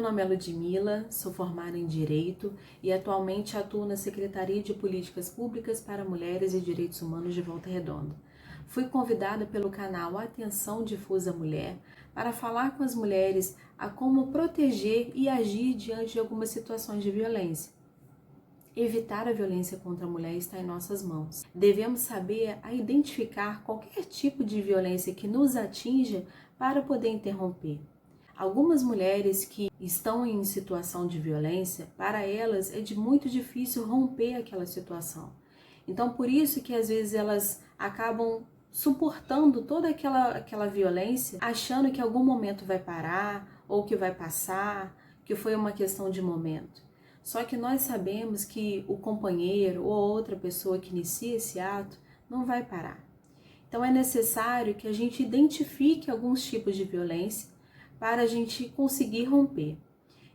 nome é Ludmila, sou formada em Direito e atualmente atuo na Secretaria de Políticas Públicas para Mulheres e Direitos Humanos de Volta Redonda. Fui convidada pelo canal Atenção Difusa Mulher para falar com as mulheres a como proteger e agir diante de algumas situações de violência. Evitar a violência contra a mulher está em nossas mãos. Devemos saber identificar qualquer tipo de violência que nos atinja para poder interromper. Algumas mulheres que estão em situação de violência, para elas é muito difícil romper aquela situação. Então, por isso que às vezes elas acabam suportando toda aquela violência, achando que em algum momento vai parar ou que vai passar, que foi uma questão de momento. Só que nós sabemos que o companheiro ou outra pessoa que inicia esse ato não vai parar. Então é necessário que a gente identifique alguns tipos de violência para a gente conseguir romper.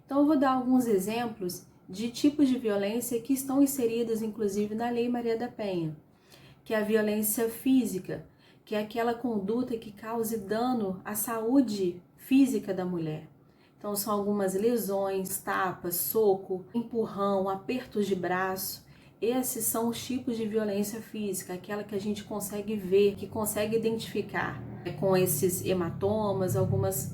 Então eu vou dar alguns exemplos de tipos de violência que estão inseridos inclusive na Lei Maria da Penha, que é a violência física, que é aquela conduta que cause dano à saúde física da mulher. Então são algumas lesões, tapas, soco, empurrão, apertos de braço. Esses são os tipos de violência física, aquela que a gente consegue ver, que consegue identificar, com esses hematomas, algumas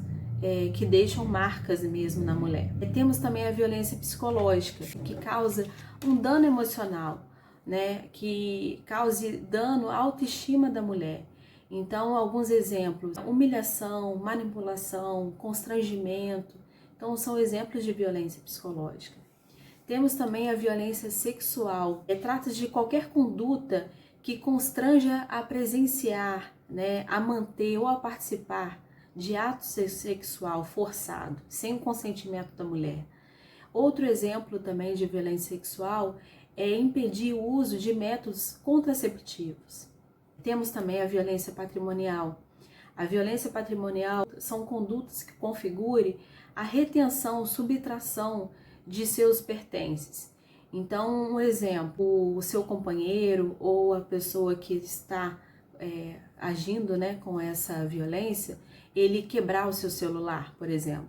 que deixam marcas mesmo na mulher. E temos também a violência psicológica, que causa um dano emocional, né? Que cause dano à autoestima da mulher. Então, alguns exemplos: humilhação, manipulação, constrangimento. Então, são exemplos de violência psicológica. Temos também a violência sexual. Trata-se de qualquer conduta que constranja a presenciar, né, a manter ou a participar de ato sexual forçado, sem o consentimento da mulher. Outro exemplo também de violência sexual é impedir o uso de métodos contraceptivos. Temos também a violência patrimonial. A violência patrimonial são condutas que configurem a retenção, subtração de seus pertences. Então, um exemplo, o seu companheiro ou a pessoa que está agindo, né, com essa violência, ele quebrar o seu celular, por exemplo,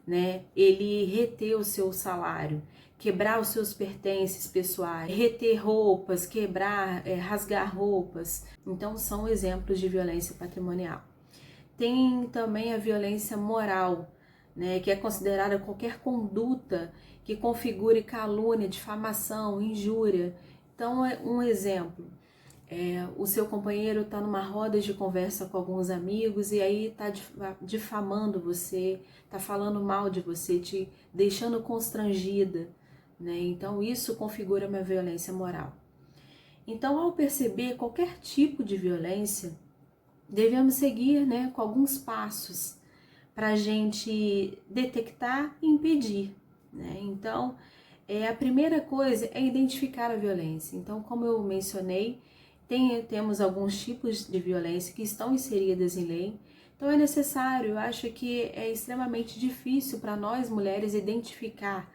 né? Ele reter o seu salário, quebrar os seus pertences pessoais, reter roupas, quebrar, rasgar roupas. Então, são exemplos de violência patrimonial. Tem também a violência moral, né, que é considerada qualquer conduta que configure calúnia, difamação, injúria. Então, um exemplo: o seu companheiro está numa roda de conversa com alguns amigos e aí está difamando você, está falando mal de você, te deixando constrangida, né? Então, isso configura uma violência moral. Então, ao perceber qualquer tipo de violência, devemos seguir, né, com alguns passos para a gente detectar e impedir, né? Então, a primeira coisa é identificar a violência. Então, como eu mencionei, temos alguns tipos de violência que estão inseridas em lei. Então, é necessário, eu acho que é extremamente difícil para nós mulheres identificar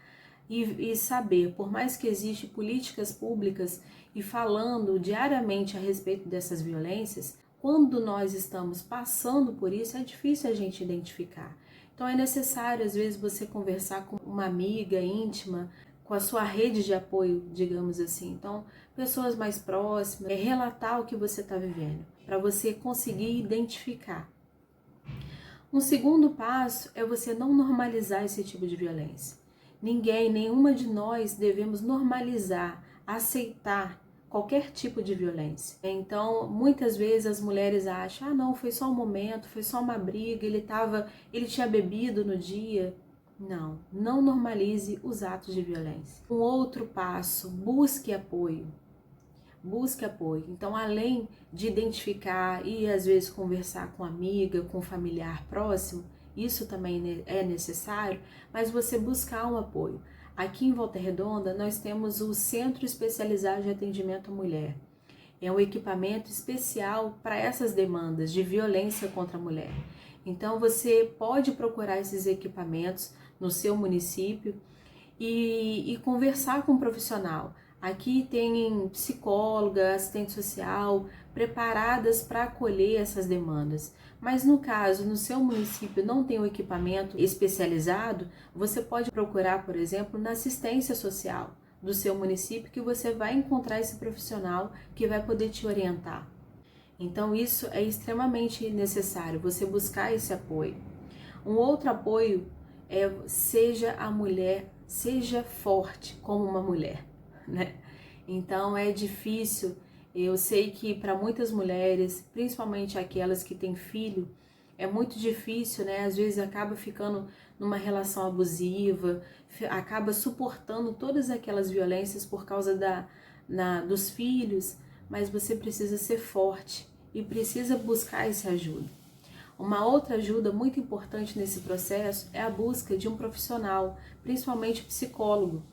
e saber, por mais que existam políticas públicas e falando diariamente a respeito dessas violências, quando nós estamos passando por isso, é difícil a gente identificar. Então é necessário, às vezes, você conversar com uma amiga íntima, com a sua rede de apoio, digamos assim. Então, pessoas mais próximas, relatar o que você está vivendo, para você conseguir identificar. Um segundo passo é você não normalizar esse tipo de violência. Ninguém, nenhuma de nós devemos normalizar, aceitar qualquer tipo de violência. Então, muitas vezes as mulheres acham: não, foi só um momento, foi só uma briga, ele tinha bebido no dia. Não normalize os atos de violência. Um outro passo: busque apoio. Busque apoio. Então, além de identificar e às vezes conversar com amiga, com familiar próximo, isso também é necessário, mas você buscar um apoio. Aqui em Volta Redonda, nós temos o Centro Especializado de Atendimento à Mulher. É um equipamento especial para essas demandas de violência contra a mulher. Então, você pode procurar esses equipamentos no seu município e conversar com um profissional. Aqui tem psicóloga, assistente social preparadas para acolher essas demandas. Mas no caso, no seu município não tem um equipamento especializado, você pode procurar, por exemplo, na assistência social do seu município, que você vai encontrar esse profissional que vai poder te orientar. Então isso é extremamente necessário, você buscar esse apoio. Um outro apoio é: seja a mulher, seja forte como uma mulher, né? Então é difícil, eu sei que para muitas mulheres, principalmente aquelas que têm filho, é muito difícil, né? Às vezes acaba ficando numa relação abusiva, acaba suportando todas aquelas violências por causa dos filhos, mas você precisa ser forte e precisa buscar essa ajuda. Uma outra ajuda muito importante nesse processo é a busca de um profissional, principalmente psicólogo,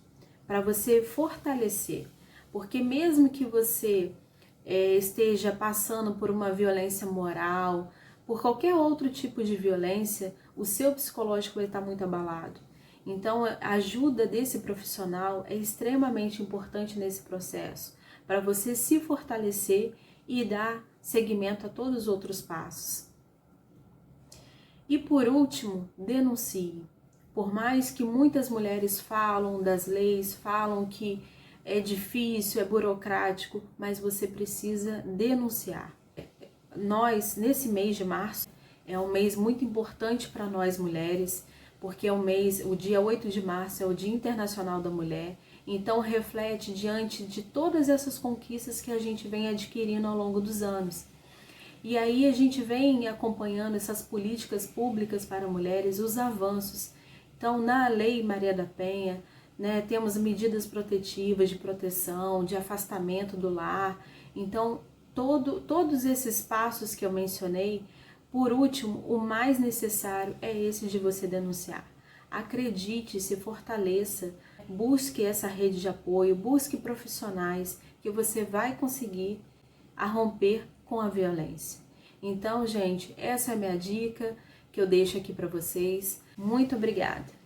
para você fortalecer. Porque mesmo que você esteja passando por uma violência moral, por qualquer outro tipo de violência, o seu psicológico vai estar muito abalado. Então, a ajuda desse profissional é extremamente importante nesse processo, para você se fortalecer e dar seguimento a todos os outros passos. E por último, denuncie. Por mais que muitas mulheres falam das leis, falam que é difícil, é burocrático, mas você precisa denunciar. Nós, nesse mês de março, é um mês muito importante para nós mulheres, porque o dia 8 de março é o Dia Internacional da Mulher, então reflete diante de todas essas conquistas que a gente vem adquirindo ao longo dos anos. E aí a gente vem acompanhando essas políticas públicas para mulheres, os avanços. Então, na Lei Maria da Penha, né, temos medidas protetivas de proteção, de afastamento do lar. Então, todos esses passos que eu mencionei, por último, o mais necessário é esse de você denunciar. Acredite, se fortaleça, busque essa rede de apoio, busque profissionais que você vai conseguir romper com a violência. Então, gente, essa é a minha dica que eu deixo aqui para vocês. Muito obrigada!